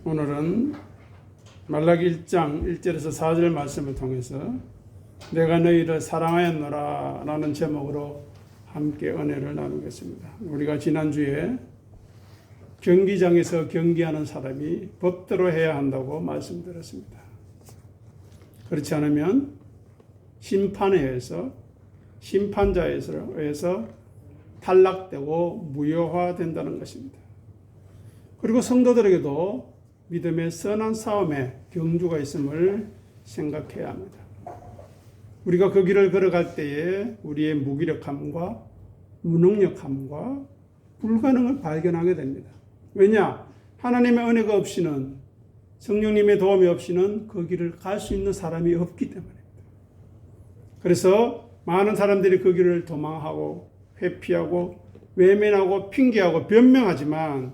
오늘은 말라기 1장 1절에서 4절 말씀을 통해서 내가 너희를 사랑하였노라 라는 제목으로 함께 은혜를 나누겠습니다. 우리가 지난주에 경기장에서 경기하는 사람이 법대로 해야 한다고 말씀드렸습니다. 그렇지 않으면 심판에 의해서 심판자에 의해서 탈락되고 무효화된다는 것입니다. 그리고 성도들에게도 믿음의 선한 싸움에 경주가 있음을 생각해야 합니다. 우리가 그 길을 걸어갈 때에 우리의 무기력함과 무능력함과 불가능을 발견하게 됩니다. 왜냐? 하나님의 은혜가 없이는, 성령님의 도움이 없이는 그 길을 갈 수 있는 사람이 없기 때문입니다. 그래서 많은 사람들이 그 길을 도망하고 회피하고 외면하고 핑계하고 변명하지만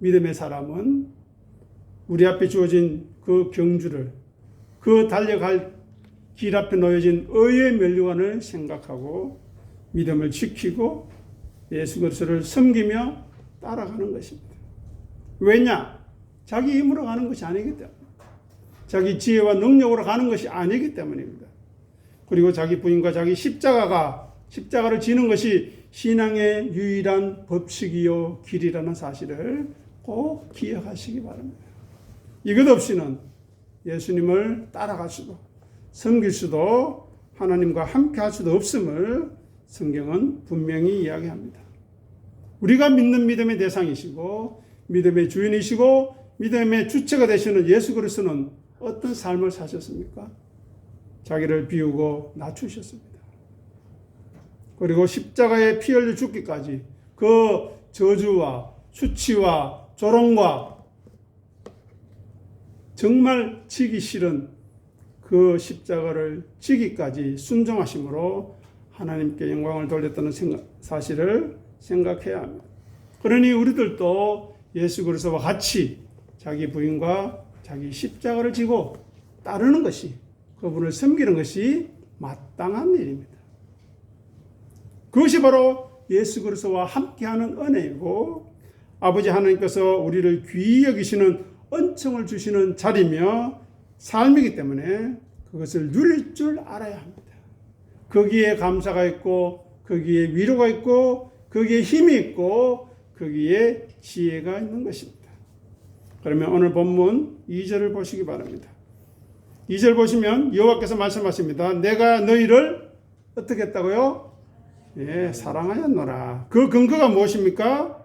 믿음의 사람은 우리 앞에 주어진 그 경주를, 그 달려갈 길 앞에 놓여진 의의 면류관을 생각하고 믿음을 지키고 예수 그리스도를 섬기며 따라가는 것입니다. 왜냐? 자기 힘으로 가는 것이 아니기 때문에, 자기 지혜와 능력으로 가는 것이 아니기 때문입니다. 그리고 자기 부인과 자기 십자가를 지는 것이 신앙의 유일한 법칙이요 길이라는 사실을 꼭 기억하시기 바랍니다. 이것 없이는 예수님을 따라갈 수도, 섬길 수도, 하나님과 함께 할 수도 없음을 성경은 분명히 이야기합니다. 우리가 믿는 믿음의 대상이시고 믿음의 주인이시고 믿음의 주체가 되시는 예수 그리스도는 어떤 삶을 사셨습니까? 자기를 비우고 낮추셨습니다. 그리고 십자가에 피 흘려 죽기까지 그 저주와 수치와 조롱과 정말 지기 싫은 그 십자가를 지기까지 순종하심으로 하나님께 영광을 돌렸다는 사실을 생각해야 합니다. 그러니 우리들도 예수 그리스도와 같이 자기 부인과 자기 십자가를 지고 따르는 것이, 그분을 섬기는 것이 마땅한 일입니다. 그것이 바로 예수 그리스도와 함께하는 은혜이고 아버지 하나님께서 우리를 귀히 여기시는 은총을 주시는 자리며 삶이기 때문에 그것을 누릴 줄 알아야 합니다. 거기에 감사가 있고 거기에 위로가 있고 거기에 힘이 있고 거기에 지혜가 있는 것입니다. 그러면 오늘 본문 2절을 보시기 바랍니다. 2절 보시면 여호와께서 말씀하십니다. 내가 너희를 어떻게 했다고요? 예, 사랑하였노라. 그 근거가 무엇입니까?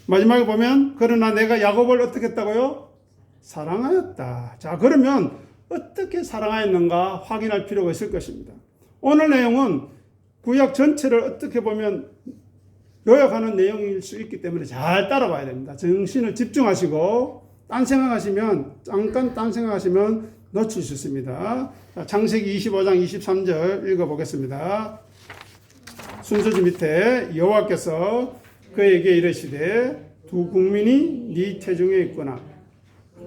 마지막에 보면 그러나 내가 야곱을 어떻게 했다고요? 사랑하였다. 자, 그러면 어떻게 사랑하였는가 확인할 필요가 있을 것입니다. 오늘 내용은 구약 전체를 어떻게 보면 요약하는 내용일 수 있기 때문에 잘 따라봐야 됩니다. 정신을 집중하시고 잠깐 딴 생각하시면 놓칠 수 있습니다. 자, 창세기 25장 23절 읽어보겠습니다. 순서지 밑에 여호와께서 그에게 이르시되 두 국민이 네 태중에 있구나.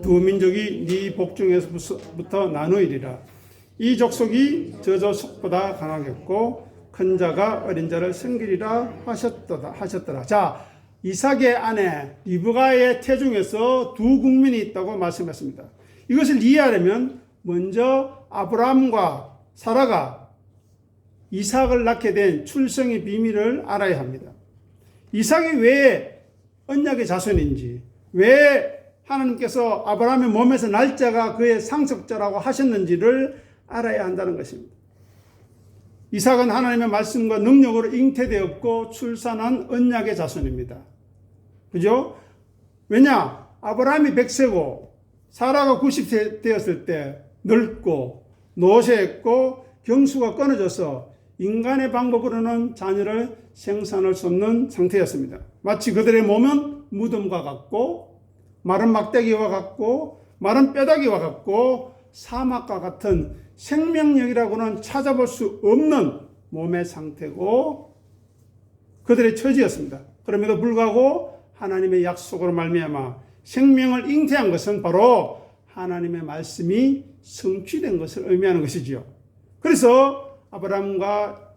두 민족이 네 복중에서부터 나누이리라. 이 족속이 저 족속보다 강하겠고 큰 자가 어린 자를 섬기리라 하셨더라. 자, 이삭의 아내 리브가의 태중에서 두 국민이 있다고 말씀했습니다. 이것을 이해하려면 먼저 아브라함과 사라가 이삭을 낳게 된 출생의 비밀을 알아야 합니다. 이삭이 왜 언약의 자손인지, 왜 하나님께서 아브라함의 몸에서 날짜가 그의 상속자라고 하셨는지를 알아야 한다는 것입니다. 이삭은 하나님의 말씀과 능력으로 잉태되었고 출산한 언약의 자손입니다. 그죠? 왜냐? 아브라함이 100세고 사라가 90세 되었을 때 늙고 노쇠했고 경수가 끊어져서 인간의 방법으로는 자녀를 생산할 수 없는 상태였습니다. 마치 그들의 몸은 무덤과 같고 마른 막대기와 같고 마른 뼈다귀와 같고 사막과 같은 생명력이라고는 찾아볼 수 없는 몸의 상태고 그들의 처지였습니다. 그럼에도 불구하고 하나님의 약속으로 말미암아 생명을 잉태한 것은 바로 하나님의 말씀이 성취된 것을 의미하는 것이지요. 그래서 아브라함과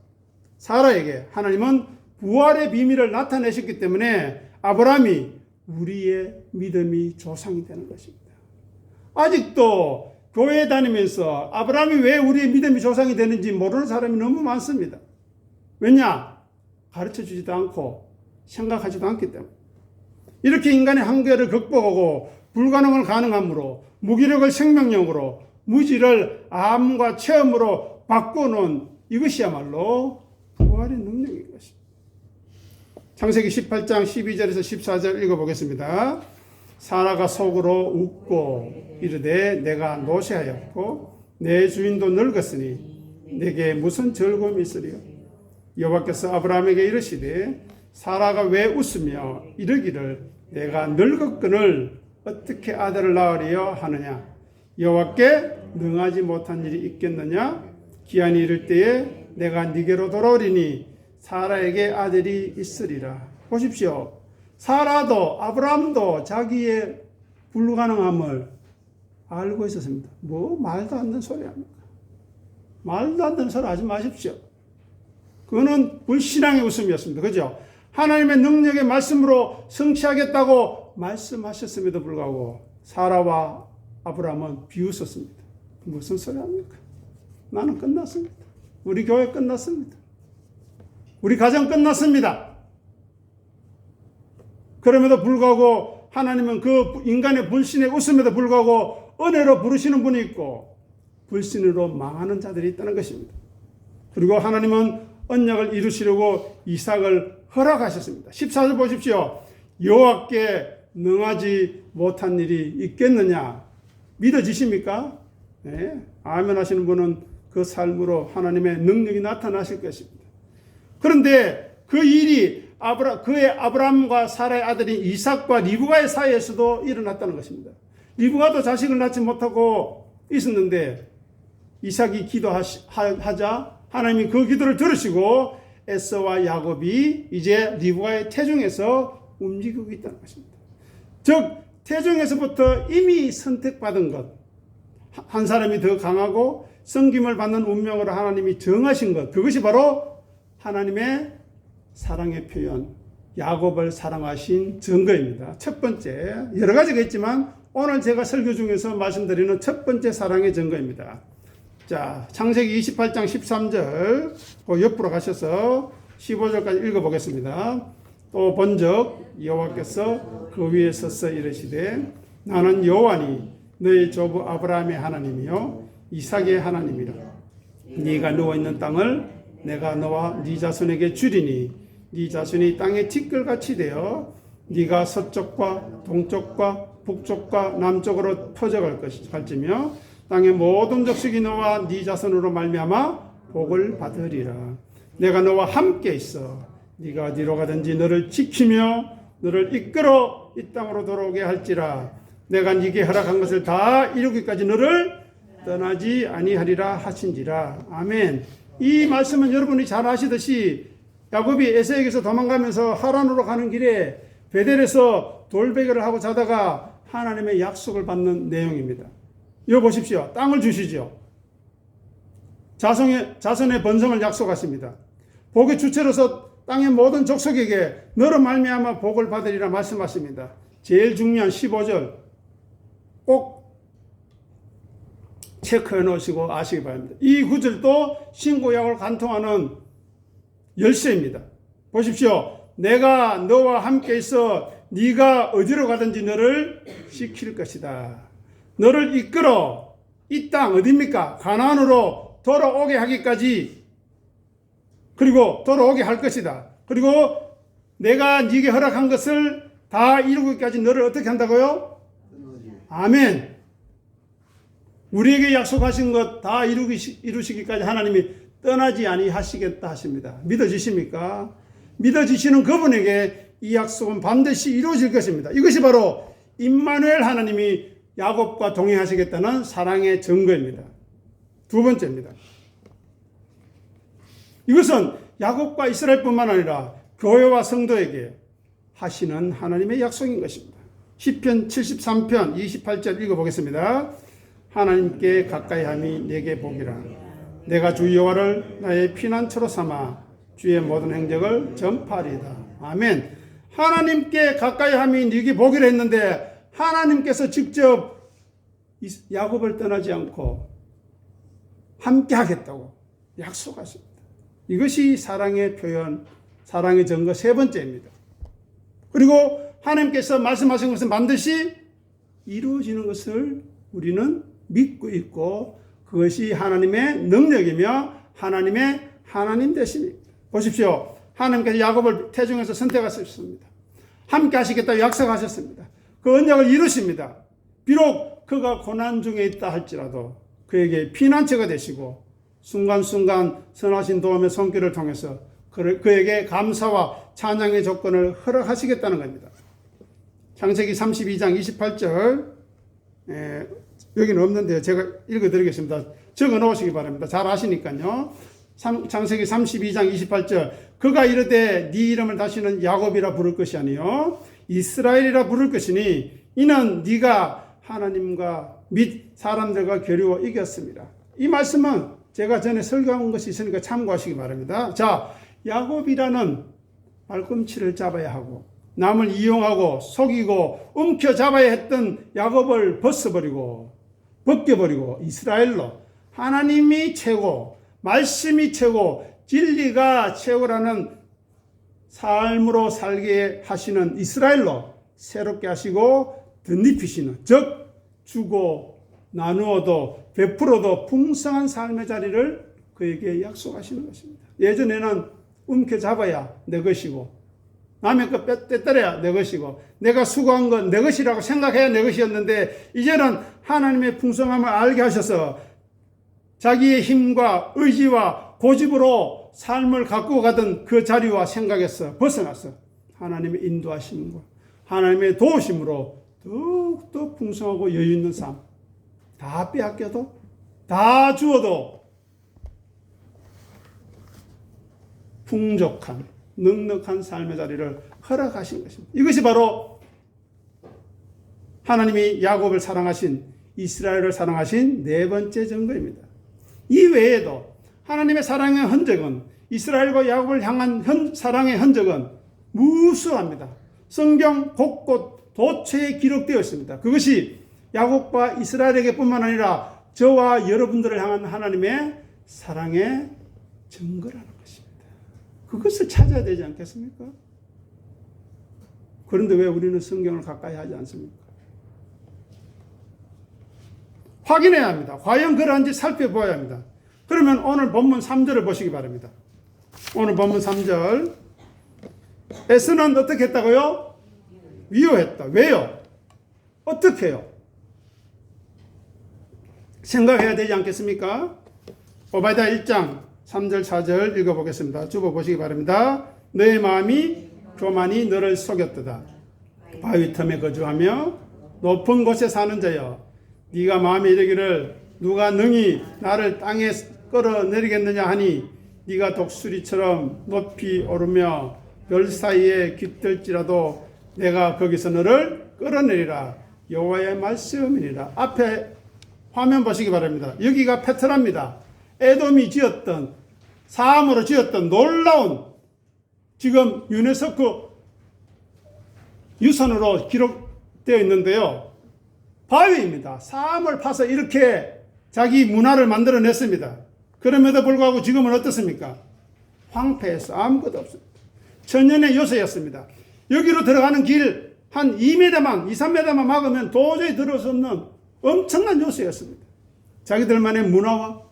사라에게 하나님은 부활의 비밀을 나타내셨기 때문에 아브라함이 우리의 믿음이 조상이 되는 것입니다. 아직도 교회 다니면서 아브라함이 왜 우리의 믿음이 조상이 되는지 모르는 사람이 너무 많습니다. 왜냐? 가르쳐 주지도 않고 생각하지도 않기 때문에. 이렇게 인간의 한계를 극복하고 불가능을 가능함으로 무기력을 생명력으로 무지를 암과 체험으로 바꾸는 이것이야말로 부활의 능력인 것입니다. 창세기 18장 12절에서 14절 읽어보겠습니다. 사라가 속으로 웃고 이르되 내가 노쇠하였고 내 주인도 늙었으니 내게 무슨 즐거움이 있으리요. 여호와께서 아브라함에게 이르시되 사라가 왜 웃으며 이르기를 내가 늙었거늘 어떻게 아들을 낳으리요 하느냐. 여호와께 능하지 못한 일이 있겠느냐. 기한이 이를 때에 내가 네게로 돌아오리니 사라에게 아들이 있으리라. 보십시오. 사라도 아브라함도 자기의 불가능함을 알고 있었습니다. 뭐 말도 안 되는 소리 합니까? 말도 안 되는 소리 하지 마십시오. 그거는 불신앙의 웃음이었습니다. 그죠? 하나님의 능력의 말씀으로 성취하겠다고 말씀하셨음에도 불구하고 사라와 아브라함은 비웃었습니다. 무슨 소리 합니까? 나는 끝났습니다. 우리 교회 끝났습니다. 우리 가정 끝났습니다. 그럼에도 불구하고 하나님은 그 인간의 불신의 웃음에도 불구하고 은혜로 부르시는 분이 있고 불신으로 망하는 자들이 있다는 것입니다. 그리고 하나님은 언약을 이루시려고 이삭을 허락하셨습니다. 14절 보십시오. 여호와께 능하지 못한 일이 있겠느냐. 믿어지십니까? 네. 아멘 하시는 분은 그 삶으로 하나님의 능력이 나타나실 것입니다. 그런데 그 일이 그의 아브라함과 사라의 아들인 이삭과 리브가의 사이에서도 일어났다는 것입니다. 리브가도 자식을 낳지 못하고 있었는데 이삭이 기도하자 하나님이 그 기도를 들으시고 에서와 야곱이 이제 리브가의 태중에서 움직이고 있다는 것입니다. 즉 태중에서부터 이미 선택받은 것, 한 사람이 더 강하고 섬김을 받는 운명으로 하나님이 정하신 것, 그것이 바로 하나님의 사랑의 표현, 야곱을 사랑하신 증거입니다. 첫 번째, 여러 가지가 있지만 오늘 제가 설교 중에서 말씀드리는 첫 번째 사랑의 증거입니다. 자, 창세기 28장 13절 그 옆으로 가셔서 15절까지 읽어보겠습니다. 또 본적 여호와께서 그 위에 서서 이르시되 나는 여호와니 너희 조부 아브라함의 하나님이요 이삭의 하나님이라. 네가 누워있는 땅을 내가 너와 네 자손에게 주리니 네 자손이 땅의 티끌같이 되어 네가 서쪽과 동쪽과 북쪽과 남쪽으로 퍼져갈 갈지며 땅의 모든 족속이 너와 네 자손으로 말미암아 복을 받으리라. 내가 너와 함께 있어 네가 어디로 가든지 너를 지키며 너를 이끌어 이 땅으로 돌아오게 할지라. 내가 네게 허락한 것을 다 이루기까지 너를 떠나지 아니하리라 하신지라. 아멘. 이 말씀은 여러분이 잘 아시듯이 야곱이 에서에게서 도망가면서 하란으로 가는 길에 베델에서 돌베개를 하고 자다가 하나님의 약속을 받는 내용입니다. 이거 보십시오. 땅을 주시죠. 자손의 번성을 약속하십니다. 복의 주체로서 땅의 모든 족속에게 너로 말미암아 복을 받으리라 말씀하십니다. 제일 중요한 15절 꼭 체크해 놓으시고 아시기 바랍니다. 이 구절도 신구약을 관통하는 열쇠입니다. 보십시오. 내가 너와 함께 있어 네가 어디로 가든지 너를 지킬 것이다. 너를 이끌어 이 땅 어디입니까? 가나안으로 돌아오게 하기까지 그리고 돌아오게 할 것이다. 그리고 내가 네게 허락한 것을 다 이루기까지 너를 어떻게 한다고요? 아멘. 우리에게 약속하신 것 다 이루시기까지 하나님이 떠나지 아니하시겠다 하십니다. 믿어지십니까? 믿어지시는 그분에게 이 약속은 반드시 이루어질 것입니다. 이것이 바로 임마누엘 하나님이 야곱과 동행하시겠다는 사랑의 증거입니다. 두 번째입니다. 이것은 야곱과 이스라엘뿐만 아니라 교회와 성도에게 하시는 하나님의 약속인 것입니다. 시편 73편 28절 읽어보겠습니다. 하나님께 가까이함이 내게 복이라. 내가 주 여호와를 나의 피난처로 삼아 주의 모든 행적을 전파하리이다. 아멘. 하나님께 가까이 함이 네게 복이라 했는데 하나님께서 직접 야곱을 떠나지 않고 함께 하겠다고 약속하십니다. 이것이 사랑의 표현, 사랑의 증거 세 번째입니다. 그리고 하나님께서 말씀하신 것은 반드시 이루어지는 것을 우리는 믿고 있고 그것이 하나님의 능력이며 하나님의 하나님 되심입니다. 보십시오. 하나님께서 야곱을 태중에서 선택하셨습니다. 함께 하시겠다고 약속하셨습니다. 그 언약을 이루십니다. 비록 그가 고난 중에 있다 할지라도 그에게 피난처가 되시고 순간순간 선하신 도움의 손길을 통해서 그에게 감사와 찬양의 조건을 허락하시겠다는 겁니다. 창세기 32장 28절 여기는 없는데요. 제가 읽어드리겠습니다. 적어 놓으시기 바랍니다. 잘 아시니까요. 창세기 32장 28절 그가 이르되 네 이름을 다시는 야곱이라 부를 것이 아니요 이스라엘이라 부를 것이니 이는 네가 하나님과 및 사람들과 겨루어 이겼습니다. 이 말씀은 제가 전에 설교한 것이 있으니까 참고하시기 바랍니다. 자, 야곱이라는 발꿈치를 잡아야 하고 남을 이용하고 속이고 움켜잡아야 했던 야곱을 벗겨버리고 이스라엘로 하나님이 최고, 말씀이 최고, 진리가 최고라는 삶으로 살게 하시는 이스라엘로 새롭게 하시고 덧입히시는, 즉 주고 나누어도 베풀어도 풍성한 삶의 자리를 그에게 약속하시는 것입니다. 예전에는 움켜잡아야 내 것이고 남의 것 떼ጠ려야 내 것이고 내가 수고한 건 내 것이라고 생각해야 내 것이었는데 이제는 하나님의 풍성함을 알게 하셔서 자기의 힘과 의지와 고집으로 삶을 갖고 가던 그 자리와 생각에서 벗어나서 하나님의 인도하심과 하나님의 도우심으로 더욱더 풍성하고 여유 있는 삶, 다 빼앗겨도 다 주어도 풍족한 넉넉한 삶의 자리를 허락하신 것입니다. 이것이 바로 하나님이 야곱을 사랑하신, 이스라엘을 사랑하신 네 번째 증거입니다. 이 외에도 하나님의 사랑의 흔적은, 이스라엘과 야곱을 향한 사랑의 흔적은 무수합니다. 성경 곳곳 도처에 기록되어 있습니다. 그것이 야곱과 이스라엘에게 뿐만 아니라 저와 여러분들을 향한 하나님의 사랑의 증거라는 것입니다. 그것을 찾아야 되지 않겠습니까? 그런데 왜 우리는 성경을 가까이 하지 않습니까? 확인해야 합니다. 과연 그러한지 살펴보아야 합니다. 그러면 오늘 본문 3절을 보시기 바랍니다. 오늘 본문 3절. 에서는 어떻게 했다고요? 위로했다. 왜요? 어떻게 해요? 생각해야 되지 않겠습니까? 오바댜 1장 3절 4절 읽어보겠습니다. 주보 보시기 바랍니다. 너의 마음이 교만이 너를 속였도다. 바위 틈에 거주하며 높은 곳에 사는 자여, 네가 마음에 이르기를 누가 능히 나를 땅에 끌어내리겠느냐 하니 네가 독수리처럼 높이 오르며 별 사이에 깃들지라도 내가 거기서 너를 끌어내리라. 여호와의 말씀이니라. 앞에 화면 보시기 바랍니다. 여기가 페트라입니다. 에돔이 지었던, 사암으로 지었던 놀라운, 지금 유네스코 유산으로 기록되어 있는데요. 바위입니다. 사암을 파서 이렇게 자기 문화를 만들어냈습니다. 그럼에도 불구하고 지금은 어떻습니까? 황폐해서 아무것도 없습니다. 천년의 요새였습니다. 여기로 들어가는 길 한 2m만, 2, 3m만 막으면 도저히 들어올 수 없는 엄청난 요새였습니다. 자기들만의 문화와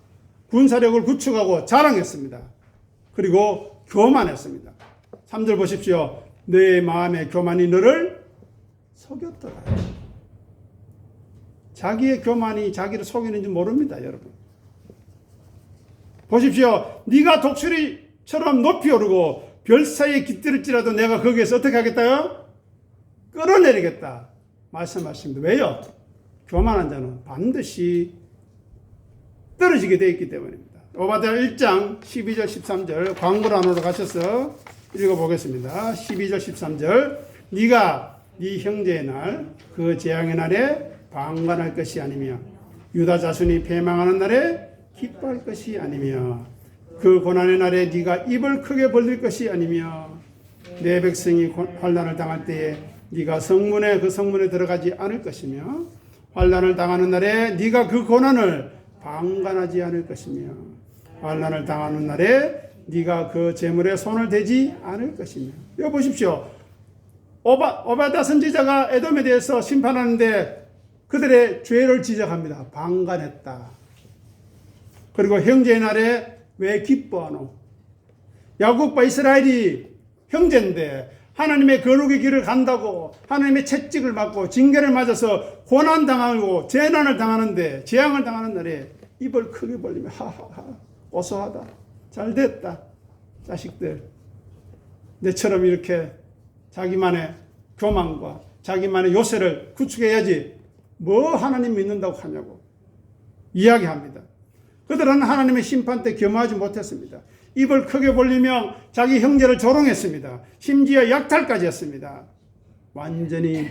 군사력을 구축하고 자랑했습니다. 그리고 교만했습니다. 3절 보십시오. 내 마음의 교만이 너를 속였더라. 자기의 교만이 자기를 속이는지 모릅니다, 여러분. 보십시오. 네가 독수리처럼 높이 오르고 별 사이에 깃들을지라도 내가 거기에서 어떻게 하겠다요? 끌어내리겠다 말씀하십니다. 왜요? 교만한 자는 반드시 떨어지게 되어 있기 때문입니다. 오바댜 1장 12절 13절 광고로 안으로 가셔서 읽어보겠습니다. 12절 13절 네가 네 형제의 날 그 재앙의 날에 방관할 것이 아니며 유다 자손이 패망하는 날에 기뻐할 것이 아니며 그 고난의 날에 네가 입을 크게 벌릴 것이 아니며 내 백성이 환난을 당할 때에 네가 그 성문에 들어가지 않을 것이며 환난을 당하는 날에 네가 그 고난을 방관하지 않을 것이며 환난을 당하는 날에 네가 그 재물에 손을 대지 않을 것이며. 여기 보십시오. 오바다 선지자가 에돔에 대해서 심판하는데 그들의 죄를 지적합니다. 방관했다. 그리고 형제의 날에 왜 기뻐하노? 야곱과 이스라엘이 형제인데 하나님의 거룩의 길을 간다고 하나님의 채찍을 맞고 징계를 맞아서 고난당하고 재난을 당하는데 재앙을 당하는 날에 입을 크게 벌리며 하하하 고소하다. 잘됐다. 자식들 내처럼 이렇게 자기만의 교만과 자기만의 요새를 구축해야지 뭐 하나님 믿는다고 하냐고 이야기합니다. 그들은 하나님의 심판 때 겸허하지 못했습니다. 입을 크게 벌리며 자기 형제를 조롱했습니다. 심지어 약탈까지 했습니다. 완전히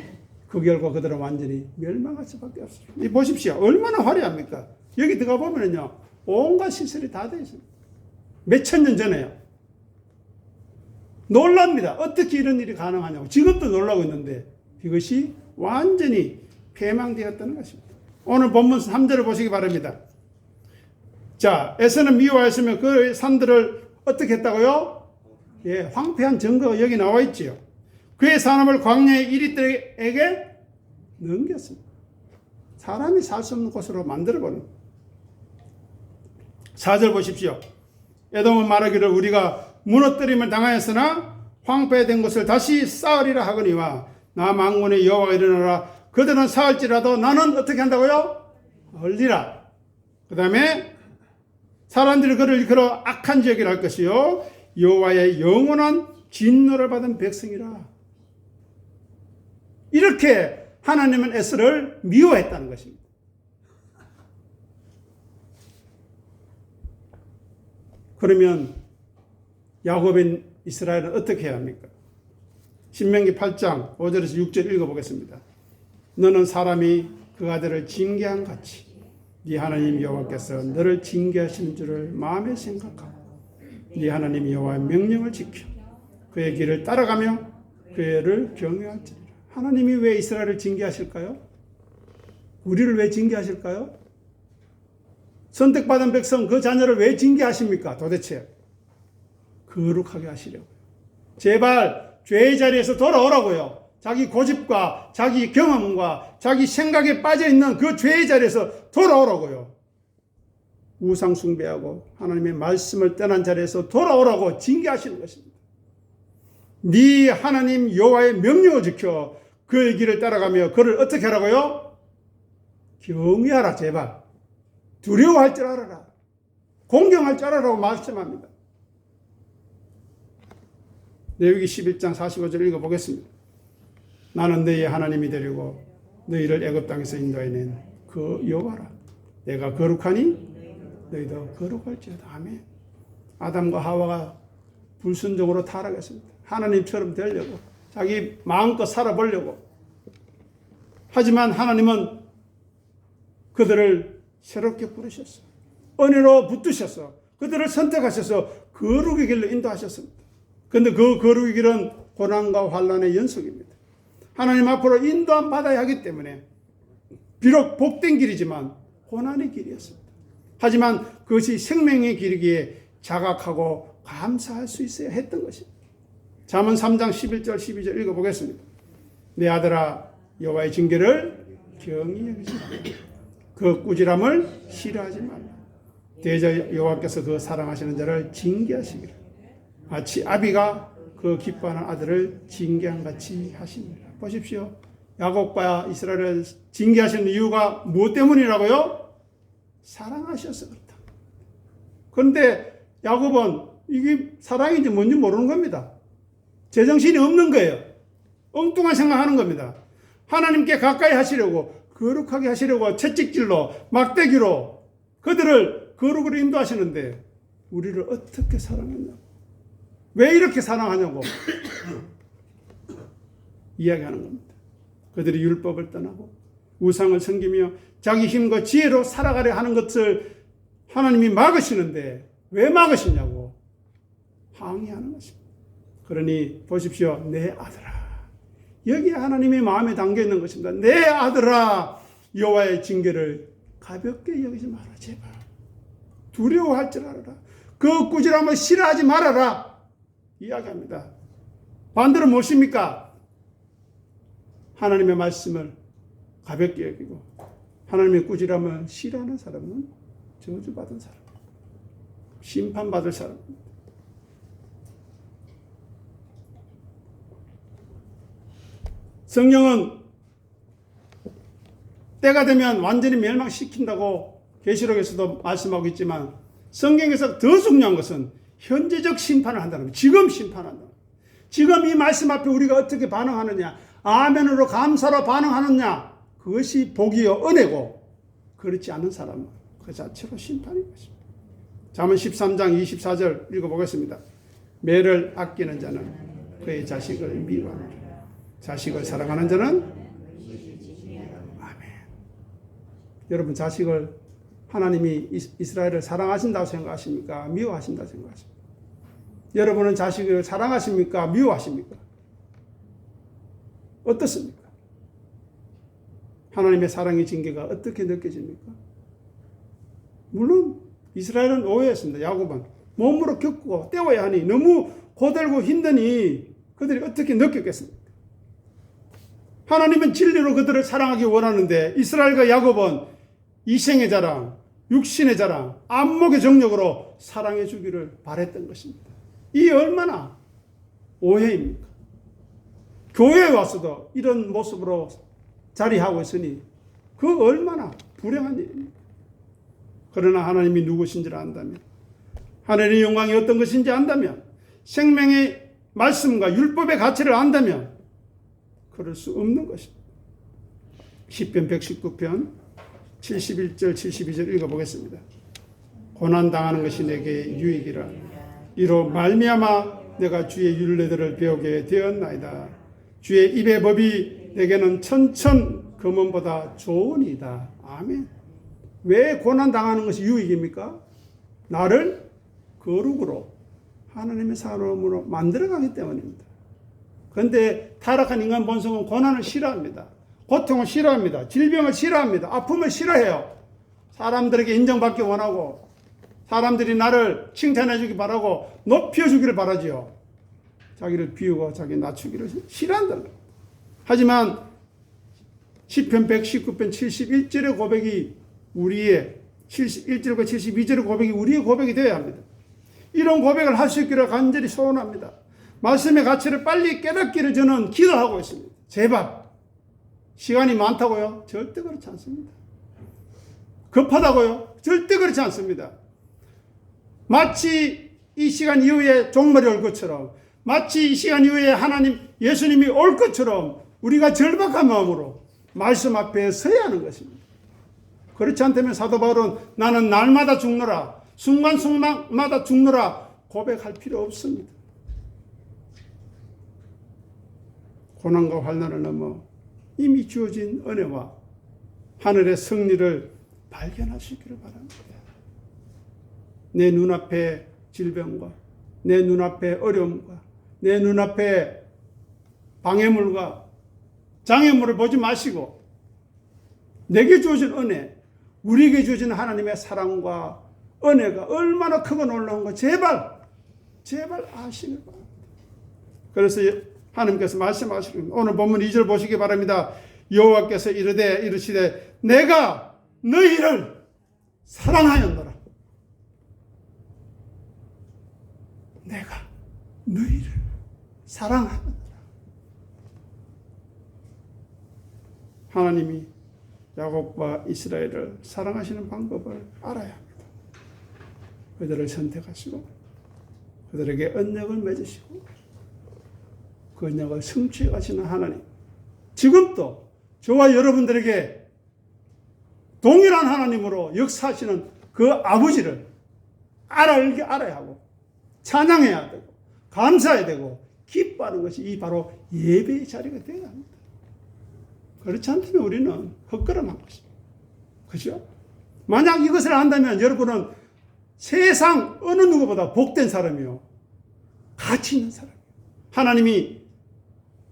그 결과 그들은 완전히 멸망할 수밖에 없습니다. 보십시오. 얼마나 화려합니까? 여기 들어가 보면요 온갖 시설이 다 되어 있습니다. 몇천 년 전에요. 놀랍니다. 어떻게 이런 일이 가능하냐고. 지금도 놀라고 있는데 이것이 완전히 폐망되었다는 것입니다. 오늘 본문 3절을 보시기 바랍니다. 자, 에서는 미워하였으며 그 산들을 어떻게 했다고요? 예, 황폐한 증거가 여기 나와 있지요. 그의 산업을 광야의 이리들에게 넘겼습니다. 사람이 살 수 없는 곳으로 만들어버린. 4절 보십시오. 에돔은 말하기를 우리가 무너뜨림을 당하였으나 황폐된 것을 다시 쌓으리라 하거니와 나 만군의 여호와가 일어나라. 그들은 쌓을지라도 나는 어떻게 한다고요? 얼리라. 그 다음에 사람들이 그를 일컬어 악한 지역이라 할 것이요 여호와의 영원한 진노를 받은 백성이라. 이렇게 하나님은 에스를 미워했다는 것입니다. 그러면 야곱인 이스라엘은 어떻게 해야 합니까? 신명기 8장 5절에서 6절 읽어보겠습니다. 너는 사람이 그 아들을 징계한 같이 네 하나님 여호와께서 너를 징계하시는 줄을 마음에 생각하고 네 하나님 여호와의 명령을 지켜 그의 길을 따라가며 그를 경외할지니라. 하나님이 왜 이스라엘을 징계하실까요? 우리를 왜 징계하실까요? 선택받은 백성 그 자녀를 왜 징계하십니까? 도대체 거룩하게 하시려고요. 제발 죄의 자리에서 돌아오라고요. 자기 고집과 자기 경험과 자기 생각에 빠져있는 그 죄의 자리에서 돌아오라고요. 우상 숭배하고 하나님의 말씀을 떠난 자리에서 돌아오라고 징계하시는 것입니다. 네 하나님 여호와의 명령을 지켜 그의 길을 따라가며 그를 어떻게 하라고요? 경외하라. 제발 두려워할 줄 알아라. 공경할 줄 알아라고 말씀합니다. 레위기 11장 45절 읽어보겠습니다. 나는 너희의 하나님이 되려고 너희를 애굽 땅에서 인도해낸 그 여호와라. 내가 거룩하니 너희도 거룩할지어다. 아멘. 아담과 하와가 불순종으로 타락했습니다. 하나님처럼 되려고 자기 마음껏 살아보려고. 하지만 하나님은 그들을 새롭게 부르셨어. 은혜로 붙드셔서 그들을 선택하셔서 거룩의 길로 인도하셨습니다. 그런데 그 거룩의 길은 고난과 환난의 연속입니다. 하나님 앞으로 인도함 받아야 하기 때문에 비록 복된 길이지만 고난의 길이었습니다. 하지만 그것이 생명의 길이기에 자각하고 감사할 수 있어야 했던 것입니다. 잠언 3장 11절 12절 읽어보겠습니다. 내 아들아 여호와의 징계를 경히 여기지 말라. 그 꾸지람을 싫어하지 말라. 대저 여호와께서 그 사랑하시는 자를 징계하시기를 마치 아비가 그 기뻐하는 아들을 징계한 같이 하십니다. 보십시오. 야곱과 이스라엘을 징계하시는 이유가 무엇 때문이라고요? 사랑하셔서 그렇다. 그런데 야곱은 이게 사랑인지 뭔지 모르는 겁니다. 제정신이 없는 거예요. 엉뚱한 생각하는 겁니다. 하나님께 가까이 하시려고 거룩하게 하시려고 채찍질로 막대기로 그들을 거룩으로 인도하시는데 우리를 어떻게 사랑했냐고. 왜 이렇게 사랑하냐고 이야기하는 겁니다. 그들이 율법을 떠나고 우상을 섬기며 자기 힘과 지혜로 살아가려 하는 것을 하나님이 막으시는데 왜 막으시냐고 항의하는 것입니다. 그러니 보십시오. 내 아들아. 여기에 하나님의 마음에 담겨 있는 것입니다. 내 아들아, 여호와의 징계를 가볍게 여기지 마라. 제발. 두려워할 줄 알아라. 그 꾸지람을 싫어하지 말아라. 이야기합니다. 반대로 무엇입니까? 하나님의 말씀을 가볍게 여기고 하나님의 꾸지람을 싫어하는 사람은 저주받은 사람, 심판받을 사람입니다. 성령은 때가 되면 완전히 멸망시킨다고 계시록에서도 말씀하고 있지만 성경에서 더 중요한 것은 현재적 심판을 한다는 거예요. 지금 심판한다. 지금 이 말씀 앞에 우리가 어떻게 반응하느냐, 아멘으로 감사로 반응하느냐, 그것이 복이요 은혜고, 그렇지 않은 사람은 그 자체로 심판인 것입니다. 잠언 13장 24절 읽어보겠습니다. 매를 아끼는 자는 그의 자식을 미워하느니라. 자식을 사랑하는 자는 아멘. 여러분, 자식을 하나님이 이스라엘을 사랑하신다고 생각하십니까? 미워하신다고 생각하십니까? 여러분은 자식을 사랑하십니까? 미워하십니까? 어떻습니까? 하나님의 사랑의 징계가 어떻게 느껴집니까? 물론 이스라엘은 오해했습니다. 야곱은 몸으로 겪고 때워야 하니 너무 고달고 힘드니 그들이 어떻게 느꼈겠습니까? 하나님은 진리로 그들을 사랑하기 원하는데 이스라엘과 야곱은 이생의 자랑, 육신의 자랑, 안목의 정력으로 사랑해 주기를 바랬던 것입니다. 이 얼마나 오해입니까? 교회에 와서도 이런 모습으로 자리하고 있으니 그 얼마나 불행한 일입니까? 그러나 하나님이 누구신지를 안다면, 하늘의 영광이 어떤 것인지 안다면, 생명의 말씀과 율법의 가치를 안다면 그럴 수 없는 것입니다. 시편 119편 71절 72절 읽어보겠습니다. 고난당하는 것이 내게 유익이라. 이로 말미암아 내가 주의 율례들을 배우게 되었나이다. 주의 입의 법이 내게는 천천 금원보다 좋으니이다. 아멘. 왜 고난당하는 것이 유익입니까? 나를 거룩으로 하나님의 사람으로 만들어가기 때문입니다. 그런데 타락한 인간 본성은 고난을 싫어합니다. 고통을 싫어합니다. 질병을 싫어합니다. 아픔을 싫어해요. 사람들에게 인정받기 원하고 사람들이 나를 칭찬해 주기 바라고 높여주기를 바라지요. 자기를 비우고 자기 낮추기를 싫어한다는 겁니다. 하지만 시편 119편 71절의 고백이 우리의 71절과 72절의 고백이 우리의 고백이 되어야 합니다. 이런 고백을 할 수 있기를 간절히 소원합니다. 말씀의 가치를 빨리 깨닫기를 저는 기도하고 있습니다. 제발. 시간이 많다고요? 절대 그렇지 않습니다. 급하다고요? 절대 그렇지 않습니다. 마치 이 시간 이후에 종말이 올 것처럼, 마치 이 시간 이후에 하나님, 예수님이 올 것처럼 우리가 절박한 마음으로 말씀 앞에 서야 하는 것입니다. 그렇지 않다면 사도 바울은 나는 날마다 죽노라, 순간순간마다 죽노라 고백할 필요 없습니다. 고난과 환난을 넘어 이미 주어진 은혜와 하늘의 승리를 발견할 수 있기를 바랍니다. 내 눈앞에 질병과 내 눈앞에 어려움과 내 눈앞에 방해물과 장애물을 보지 마시고 내게 주어진 은혜, 우리에게 주어진 하나님의 사랑과 은혜가 얼마나 크고 놀라운 거 제발 아시길 바랍니다. 그래서 하나님께서 말씀하시는 오늘 본문 2절 보시기 바랍니다. 여호와께서 이르시되 내가 너희를 사랑하였노라. 내가 너희를 사랑하였노라. 하나님이 야곱과 이스라엘을 사랑하시는 방법을 알아야 합니다. 그들을 선택하시고 그들에게 언약을 맺으시고 그 언약을 성취해 가시는 하나님, 지금도 저와 여러분들에게 동일한 하나님으로 역사하시는 그 아버지를 알아야 하고 찬양해야 되고 감사해야 되고 기뻐하는 것이 이 바로 예배의 자리가 되어야 합니다. 그렇지 않다면 우리는 헛걸음한 것입니다. 그죠? 만약 이것을 안다면 여러분은 세상 어느 누구보다 복된 사람이요, 가치 있는 사람이요, 하나님이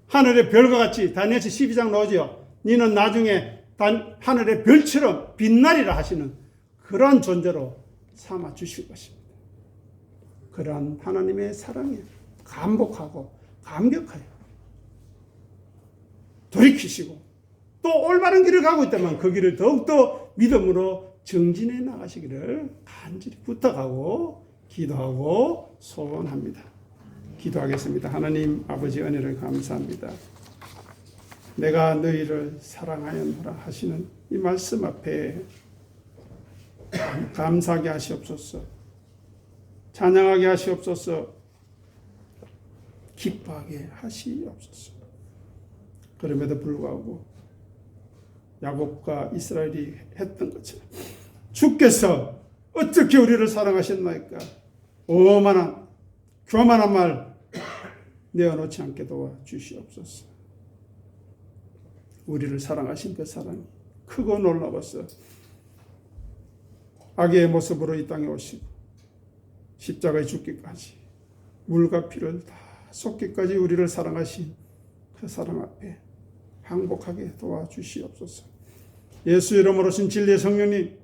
하늘의 별과 같이 다니엘서 12장 나오죠. 너는 나중에 하늘의 별처럼 빛나리라 하시는 그러한 존재로 삼아 주실 것입니다. 그러한 하나님의 사랑에 감복하고 감격하여 돌이키시고 또 올바른 길을 가고 있다면 그 길을 더욱더 믿음으로 정진해 나가시기를 간절히 부탁하고 기도하고 소원합니다. 기도하겠습니다. 하나님 아버지 은혜를 감사합니다. 내가 너희를 사랑하였노라 하시는 이 말씀 앞에 감사하게 하시옵소서. 찬양하게 하시옵소서. 기뻐하게 하시옵소서. 그럼에도 불구하고 야곱과 이스라엘이 했던 것처럼 주께서 어떻게 우리를 사랑하셨나이까? 오만한 교만한 말 내어놓지 않게 도와주시옵소서. 우리를 사랑하신 그 사랑이 크고 놀라워서 악의 모습으로 이 땅에 오시고 십자가에 죽기까지 물과 피를 다 쏟기까지 우리를 사랑하신 그 사랑 앞에 항복하게 도와주시옵소서. 예수 이름으로 신 진리의 성령님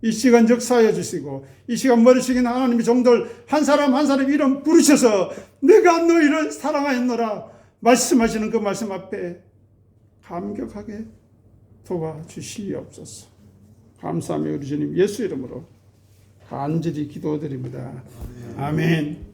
이 시간 역사하여 주시고 이 시간 머리 숙인 하나님의 종들 한 사람 한 사람 이름 부르셔서 내가 너희를 사랑하였노라 말씀하시는 그 말씀 앞에 감격하게 도와주시옵소서. 감사하며 우리 주님 예수 이름으로 간절히 기도드립니다. 아멘.